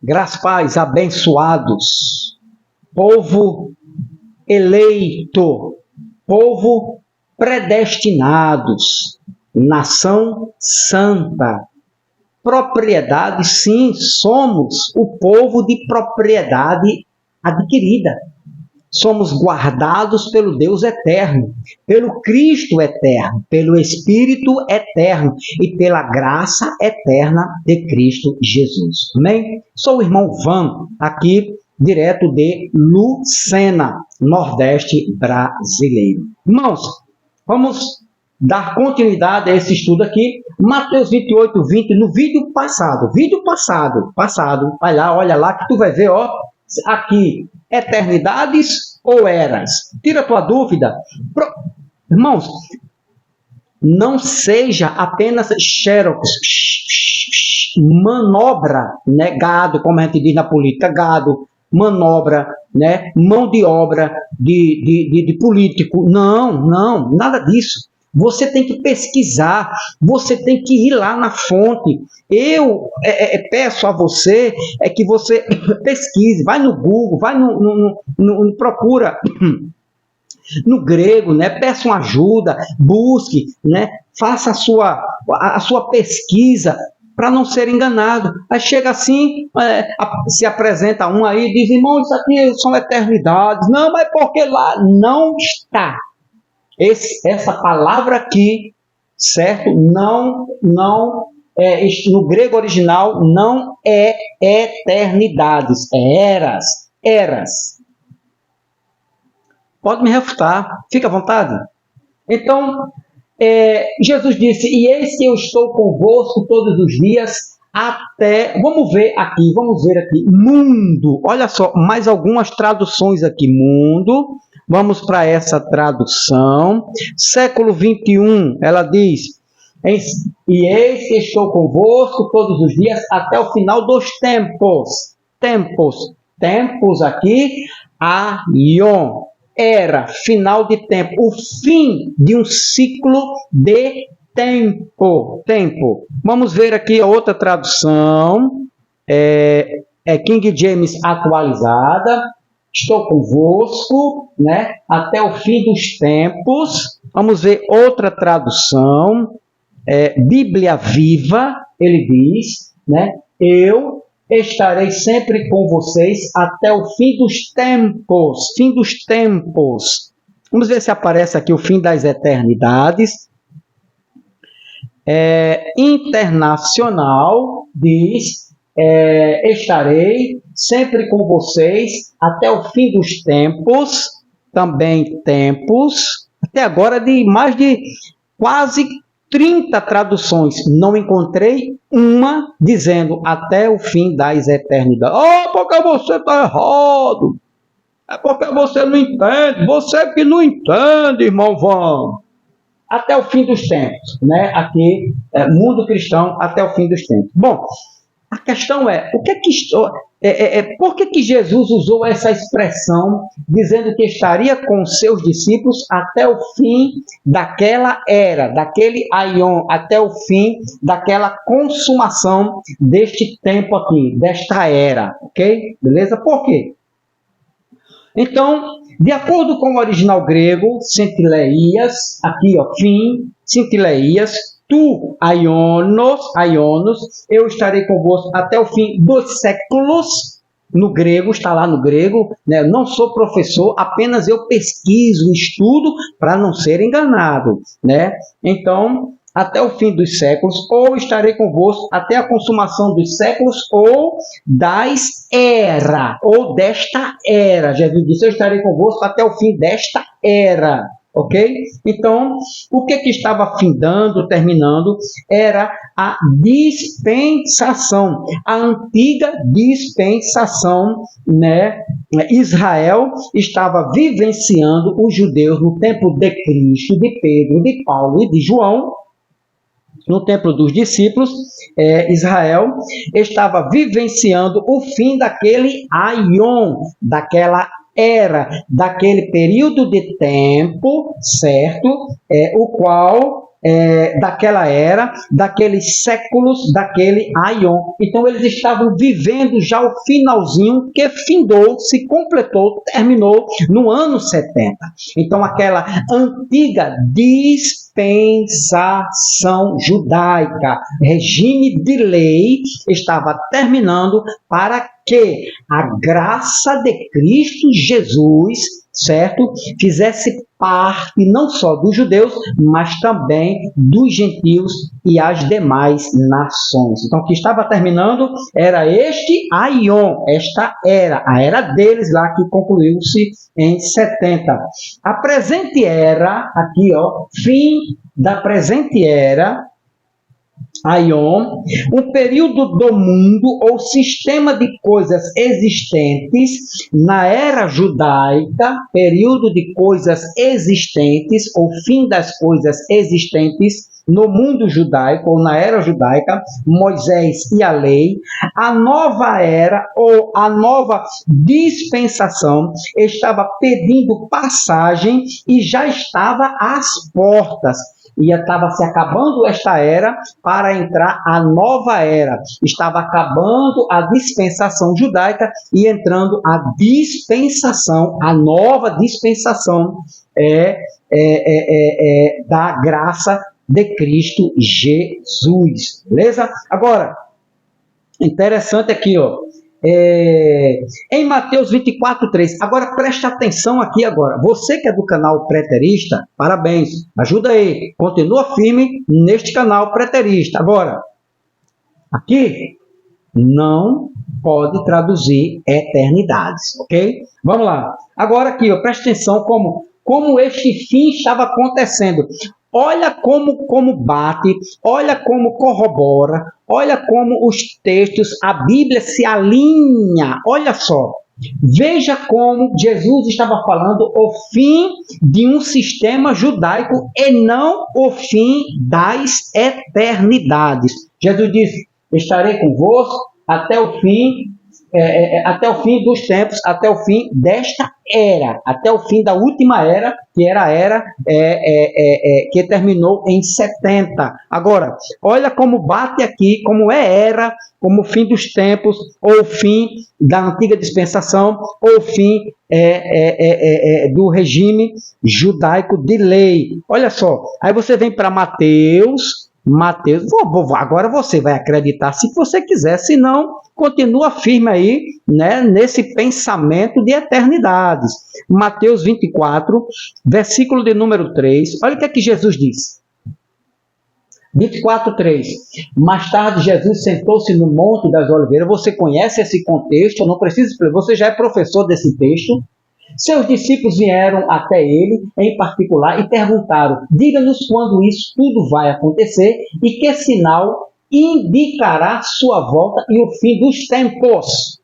Graças, paz, abençoados, povo eleito, povo predestinados, nação santa, propriedade, sim, somos o povo de propriedade adquirida. Somos guardados pelo Deus eterno, pelo Cristo eterno, pelo Espírito eterno e pela graça eterna de Cristo Jesus. Amém? Sou o irmão Van, aqui direto de Lucena, Nordeste brasileiro. Irmãos, vamos dar continuidade a esse estudo aqui. Mateus 28, 20, no vídeo passado, vai lá, olha lá que tu vai ver, ó, aqui, eternidades ou eras? Tira a tua dúvida. Irmãos, não seja apenas xerox, manobra, né? Gado, como a gente diz na política, gado, manobra, né? Mão de obra de político. Não, nada disso. Você tem que pesquisar, você tem que ir lá na fonte. Eu peço a você que você pesquise, vai no Google, vai procura no grego, né? Peça uma ajuda, busque, né? Faça a sua pesquisa para não ser enganado. Aí chega assim, se apresenta um aí e diz, irmão, isso aqui são eternidades. Não, mas porque lá não está. Essa palavra aqui, certo? No grego original, não é eternidades, é eras. Pode me refutar, fica à vontade. Então, Jesus disse, e eis que eu estou convosco todos os dias até... Vamos ver aqui, mundo. Olha só, mais algumas traduções aqui, mundo. Vamos para essa tradução. Século 21, ela diz, e eis que estou convosco todos os dias até o final dos tempos. Tempos aqui, aion, era, final de tempo, o fim de um ciclo de tempo. Vamos ver aqui a outra tradução, King James atualizada. Estou convosco, né, até o fim dos tempos. Vamos ver outra tradução, Bíblia Viva, ele diz, né, eu estarei sempre com vocês até o fim dos tempos. Vamos ver se aparece aqui o fim das eternidades. Internacional diz, estarei sempre com vocês até o fim dos tempos, também tempos, até agora de mais de quase 30 traduções, não encontrei uma dizendo até o fim das eternidades. Porque você está errado, é porque você não entende, você que não entende, irmão Van. Até o fim dos tempos, né? Aqui, mundo cristão, até o fim dos tempos. Bom, a questão é, por que Jesus usou essa expressão, dizendo que estaria com seus discípulos até o fim daquela era, daquele aion, até o fim daquela consumação deste tempo aqui, desta era, ok? Beleza? Por quê? Então, de acordo com o original grego, Sintileias, aqui ó, fim, Sintileias, tu, aionos, eu estarei convosco até o fim dos séculos. No grego, está lá no grego, né? Eu não sou professor, apenas eu pesquiso, estudo para não ser enganado, né? Então, até o fim dos séculos, ou estarei convosco até a consumação dos séculos, ou desta era. Jesus disse, eu estarei convosco até o fim desta era. Ok? Então, o que estava terminando, era a dispensação, a antiga dispensação, né? Israel estava vivenciando os judeus no tempo de Cristo, de Pedro, de Paulo e de João. No tempo dos discípulos, Israel estava vivenciando o fim daquele aion, daquela era, daquele período de tempo, certo? O qual daquela era, daqueles séculos, daquele aion. Então eles estavam vivendo já o finalzinho que findou, se completou, terminou no ano 70. Então aquela antiga dispensação judaica, regime de lei, estava terminando para que a graça de Cristo Jesus, certo, fizesse parte não só dos judeus, mas também dos gentios e as demais nações. Então, o que estava terminando era este aion, esta era, a era deles lá que concluiu-se em 70. A presente era, aqui ó, fim da presente era, aion, um período do mundo ou sistema de coisas existentes na era judaica, período de coisas existentes ou fim das coisas existentes no mundo judaico ou na era judaica, Moisés e a lei, a nova era ou a nova dispensação estava pedindo passagem e já estava às portas. E estava se acabando esta era para entrar a nova era. Estava acabando a dispensação judaica e entrando a dispensação, a nova dispensação da graça de Cristo Jesus. Beleza? Agora, interessante aqui, ó. Em Mateus 24:3. Agora preste atenção aqui agora. Você que é do canal Preterista, parabéns. Ajuda aí. Continua firme neste canal Preterista. Agora, aqui não pode traduzir eternidades, ok? Vamos lá. Agora aqui, ó, preste atenção como este fim estava acontecendo. Olha como bate, olha como corrobora, olha como os textos, a Bíblia se alinha. Olha só, veja como Jesus estava falando o fim de um sistema judaico e não o fim das eternidades. Jesus disse, estarei convosco até o fim dos tempos, até o fim desta era, até o fim da última era, que era a era que terminou em 70. Agora, olha como bate aqui, como era, como o fim dos tempos, ou o fim da antiga dispensação, ou o fim do regime judaico de lei. Olha só, aí você vem para Mateus, agora você vai acreditar se você quiser, se não, continua firme aí, né, nesse pensamento de eternidades. Mateus 24, versículo de número 3, olha o que é que Jesus diz. 24:3. Mais tarde, Jesus sentou-se no Monte das Oliveiras. Você conhece esse contexto, eu não preciso explicar, você já é professor desse texto. Seus discípulos vieram até ele, em particular, e perguntaram, diga-nos quando isso tudo vai acontecer e que sinal indicará sua volta e o fim dos tempos.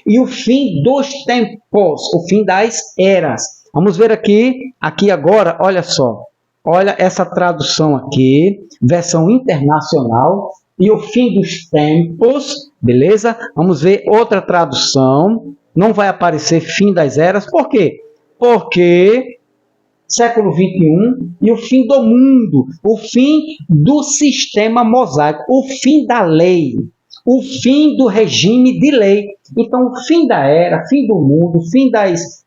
E o fim dos tempos, o fim das eras. Vamos ver aqui agora, olha só. Olha essa tradução aqui, versão internacional, e o fim dos tempos, beleza? Vamos ver outra tradução. Não vai aparecer fim das eras. Por quê? Porque século 21 e o fim do mundo, o fim do sistema mosaico, o fim da lei, o fim do regime de lei. Então, o fim da era, fim do mundo, fim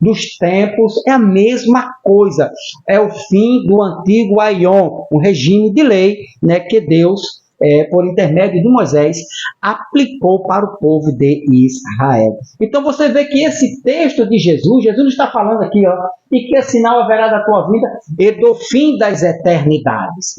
dos tempos é a mesma coisa. É o fim do antigo aion, um regime de lei, né, que Deus, por intermédio de Moisés, aplicou para o povo de Israel. Então você vê que esse texto de Jesus está falando aqui, ó, e que sinal haverá da tua vida e do fim das eternidades.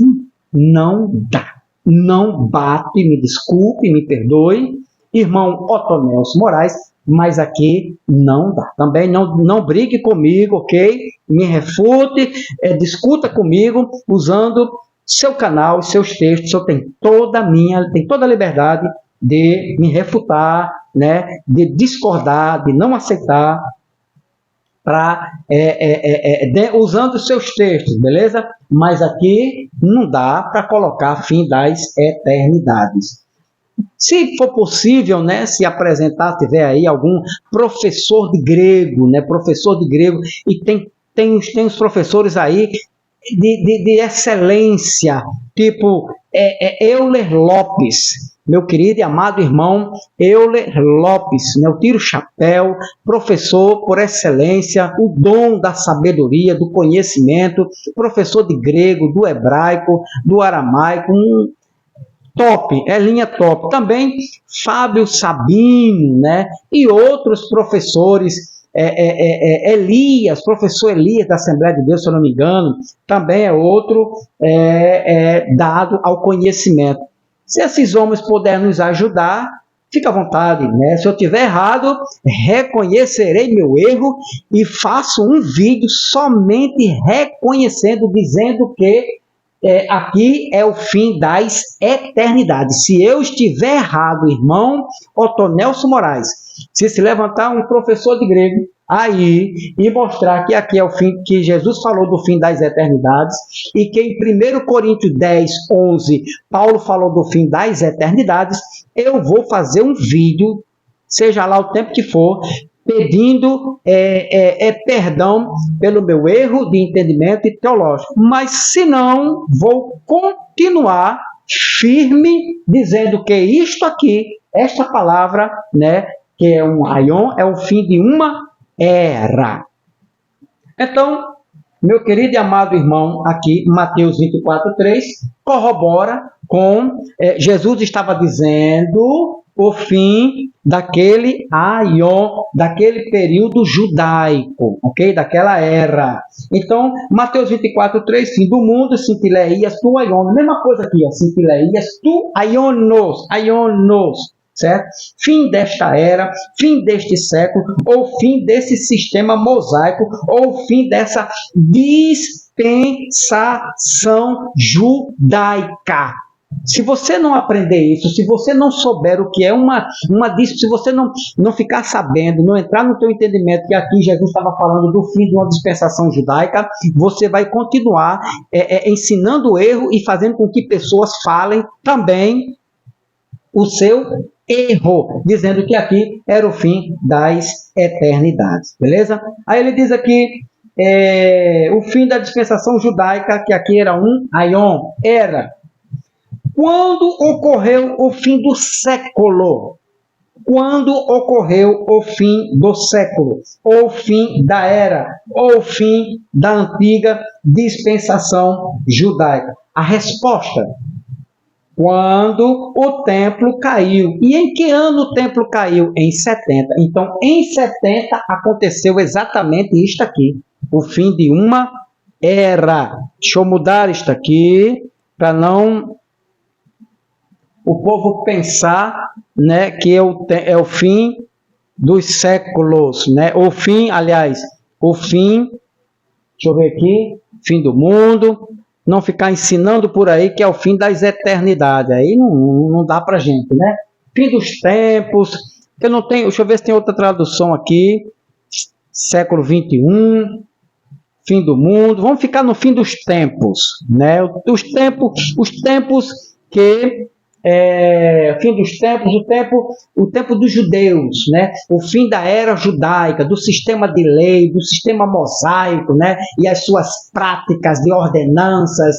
Não dá, não bate, me desculpe, me perdoe, irmão Otonelson Moraes, mas aqui não dá. Também não brigue comigo, ok? Me refute, discuta comigo usando seu canal, seus textos. Eu tenho toda a liberdade de me refutar, né, de discordar, de não aceitar, usando os seus textos, beleza? Mas aqui não dá para colocar fim das eternidades. Se for possível, né, se apresentar, tiver aí algum professor de grego, né, e tem os professores aí de excelência, tipo Euler Lopes, meu querido e amado irmão Euler Lopes, né? Eu tiro o chapéu, professor por excelência, o dom da sabedoria, do conhecimento, professor de grego, do hebraico, do aramaico, top, é linha top. Também Fábio Sabino, né? E outros professores, Elias, professor Elias da Assembleia de Deus, se eu não me engano, também é outro dado ao conhecimento. Se esses homens puderem nos ajudar, fica à vontade, né? Se eu tiver errado, reconhecerei meu erro e faço um vídeo somente reconhecendo, dizendo que aqui é o fim das eternidades. Se eu estiver errado, irmão Otonelson Moraes, se levantar um professor de grego aí e mostrar que aqui é o fim, que Jesus falou do fim das eternidades, e que em 1 Coríntios 10, 11, Paulo falou do fim das eternidades, eu vou fazer um vídeo, seja lá o tempo que for, pedindo perdão pelo meu erro de entendimento e teológico. Mas, se não, vou continuar firme, dizendo que isto aqui, esta palavra, né, que é um aion, é o fim de uma era. Então, meu querido e amado irmão, aqui, Mateus 24:3, corrobora com Jesus estava dizendo o fim daquele aion, daquele período judaico, ok? Daquela era. Então, Mateus 24:3, fim do mundo, sintileias tu aion. Mesma coisa aqui, ó, sintileias tu aionos, certo? Fim desta era, fim deste século, ou fim desse sistema mosaico, ou fim dessa dispensação judaica. Se você não aprender isso, se você não souber o que é se você não ficar sabendo, não entrar no teu entendimento que aqui Jesus estava falando do fim de uma dispensação judaica, você vai continuar ensinando o erro e fazendo com que pessoas falem também o seu erro, dizendo que aqui era o fim das eternidades, beleza? Aí ele diz aqui, o fim da dispensação judaica, que aqui era um aion, era quando ocorreu o fim do século. Quando ocorreu o fim do século, ou o fim da era, ou o fim da antiga dispensação judaica? A resposta: quando o templo caiu. E em que ano o templo caiu? Em 70. Então, em 70 aconteceu exatamente isto aqui, o fim de uma era. Deixa eu mudar isto aqui, para não o povo pensar, né, que é o fim dos séculos, né? O fim, deixa eu ver aqui, fim do mundo. Não ficar ensinando por aí que é o fim das eternidades. Aí não dá pra gente, né? Fim dos tempos. Eu não tenho, deixa eu ver se tem outra tradução aqui. Século 21. Fim do mundo. Vamos ficar no fim dos tempos, né? Os tempos que fim dos tempos, o tempo dos judeus, né? O fim da era judaica, do sistema de lei, do sistema mosaico, né? E as suas práticas de ordenanças,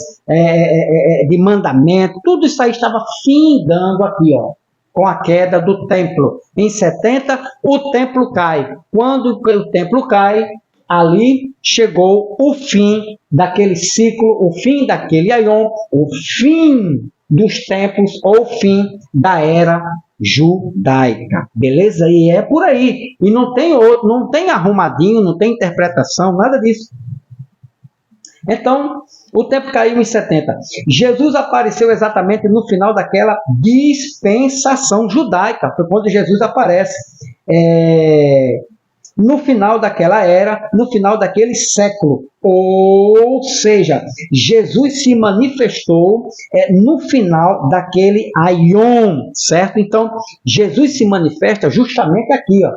de mandamento, tudo isso aí estava findando aqui, ó, com a queda do templo. Em 70, o templo cai. Quando o templo cai, ali chegou o fim daquele ciclo, o fim daquele aion, o fim dos tempos ou fim da era judaica. Beleza? E é por aí. E não tem outro, não tem arrumadinho, não tem interpretação, nada disso. Então, o tempo caiu em 70. Jesus apareceu exatamente no final daquela dispensação judaica. Foi quando Jesus aparece. No final daquela era, no final daquele século. Ou seja, Jesus se manifestou no final daquele aion, certo? Então, Jesus se manifesta justamente aqui, ó,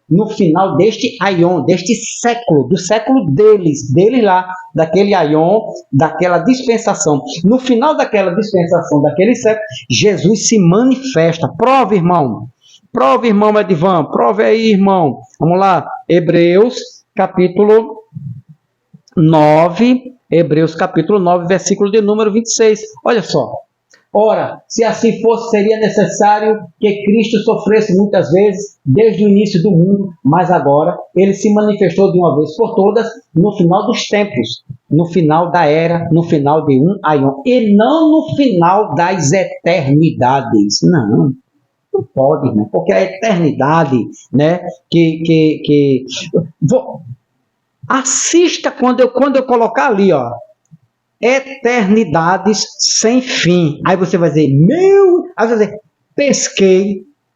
no final deste aion, deste século, do século deles lá, daquele aion, daquela dispensação. No final daquela dispensação, daquele século, Jesus se manifesta. Prova, irmão. Prova, irmão Edivan. Prove aí, irmão. Vamos lá. Hebreus, capítulo 9, Hebreus capítulo 9, versículo de número 26. Olha só. Ora, se assim fosse, seria necessário que Cristo sofresse muitas vezes desde o início do mundo, mas agora ele se manifestou de uma vez por todas no final dos tempos, no final da era, no final de um aion, e não no final das eternidades. Não pode, né? Porque a eternidade, né? Assista quando eu colocar ali, ó. Eternidades sem fim. Aí você vai dizer, aí você vai dizer,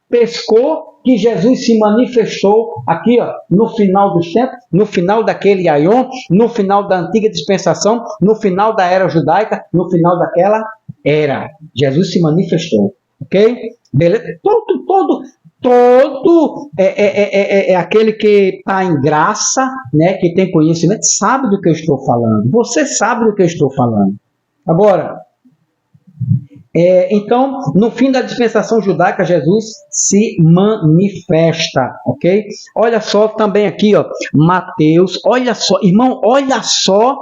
pescou que Jesus se manifestou aqui, ó, no final dos tempos, no final daquele aion, no final da antiga dispensação, no final da era judaica, no final daquela era. Jesus se manifestou, ok? Beleza? Todo aquele que está em graça, né, que tem conhecimento, sabe do que eu estou falando. Você sabe do que eu estou falando. Agora, então, no fim da dispensação judaica, Jesus se manifesta, ok? Olha só também aqui, ó, Mateus, olha só, irmão, olha só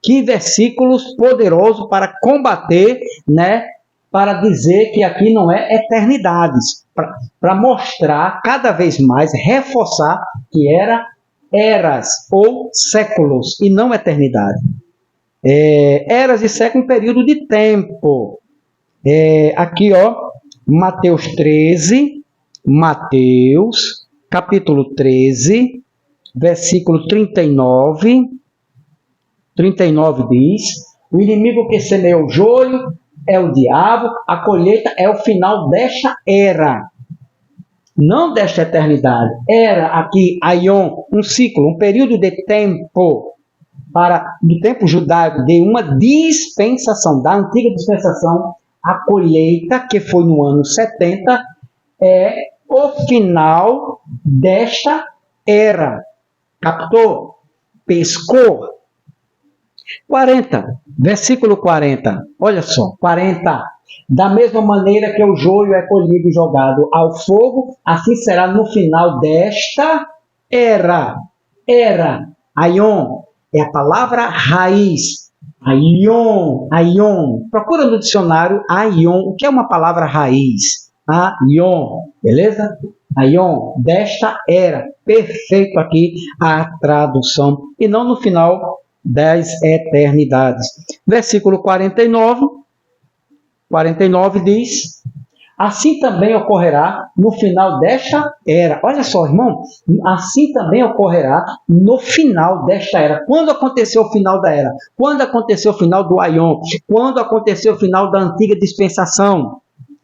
que versículos poderosos para combater, né, para dizer que aqui não é eternidades, para mostrar cada vez mais, reforçar que era eras ou séculos e não eternidade. Eras e séculos, um período de tempo. Aqui, ó, Mateus 13, Mateus, capítulo 13, versículo 39. 39 diz: o inimigo que semeou o joio é o diabo, a colheita é o final desta era, não desta eternidade. Era aqui, aion, um ciclo, um período de tempo, do tempo judaico, de uma dispensação, da antiga dispensação. A colheita, que foi no ano 70, é o final desta era. Captou? Pescou? 40, versículo 40, olha só, 40. Da mesma maneira que o joio é colhido e jogado ao fogo, assim será no final desta era. Era, aion, é a palavra raiz. Aion. Procura no dicionário aion. O que é uma palavra raiz? Aion, beleza? Aion, desta era. Perfeito aqui a tradução. E não no final das eternidades. Versículo 49 diz: assim também ocorrerá no final desta era. Olha só, irmão, assim também ocorrerá no final desta era. Quando aconteceu o final da era? Quando aconteceu o final do aion? Quando aconteceu o final da antiga dispensação?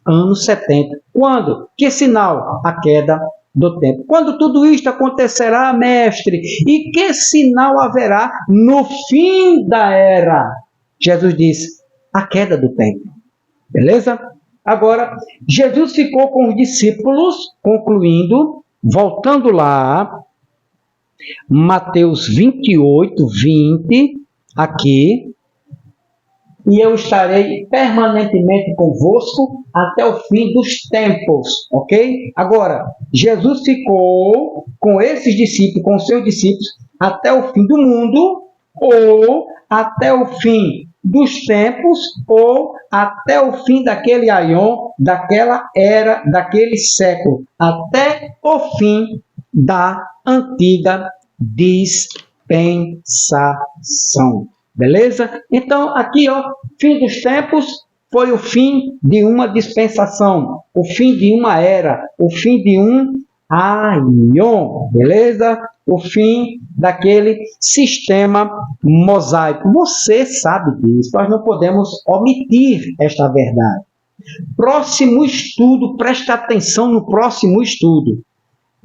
Anos 70. Quando? Que sinal? A queda do tempo. Quando tudo isto acontecerá, mestre? E que sinal haverá no fim da era? Jesus disse: a queda do tempo. Beleza? Agora, Jesus ficou com os discípulos, concluindo, voltando lá, Mateus 28, 20, aqui, e eu estarei permanentemente convosco até o fim dos tempos, ok? Agora, Jesus ficou com esses discípulos, com seus discípulos, até o fim do mundo, ou até o fim dos tempos, ou até o fim daquele aion, daquela era, daquele século, até o fim da antiga dispensação. Beleza? Então, aqui, ó, fim dos tempos foi o fim de uma dispensação, o fim de uma era, o fim de um aion, beleza? O fim daquele sistema mosaico. Você sabe disso, nós não podemos omitir esta verdade. Próximo estudo, presta atenção no próximo estudo.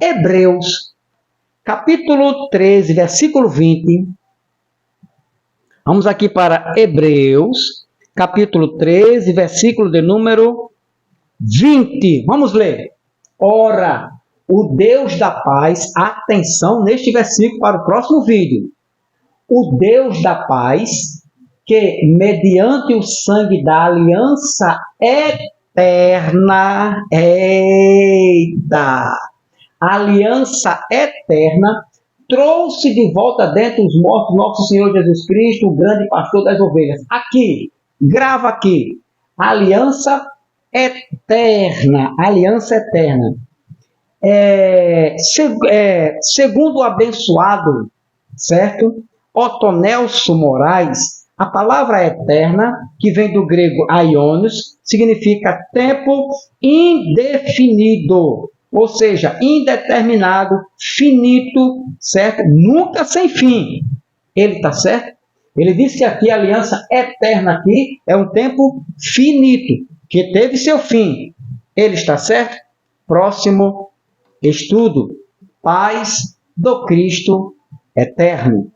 Hebreus, capítulo 13, versículo 20. Vamos aqui para Hebreus, capítulo 13, versículo de número 20. Vamos ler. Ora, o Deus da paz, atenção neste versículo para o próximo vídeo. O Deus da paz, que mediante o sangue da aliança eterna, aliança eterna, trouxe de volta dentre os mortos nosso Senhor Jesus Cristo, o grande pastor das ovelhas. Aqui, grava aqui, aliança eterna, aliança eterna. Segundo o abençoado, certo? Otonelso Moraes, a palavra eterna, que vem do grego aionios, significa tempo indefinido, ou seja, indeterminado, finito, certo? Nunca sem fim. Ele está certo? Ele disse que aqui a aliança eterna aqui é um tempo finito, que teve seu fim. Ele está certo? Próximo estudo. Paz do Cristo eterno.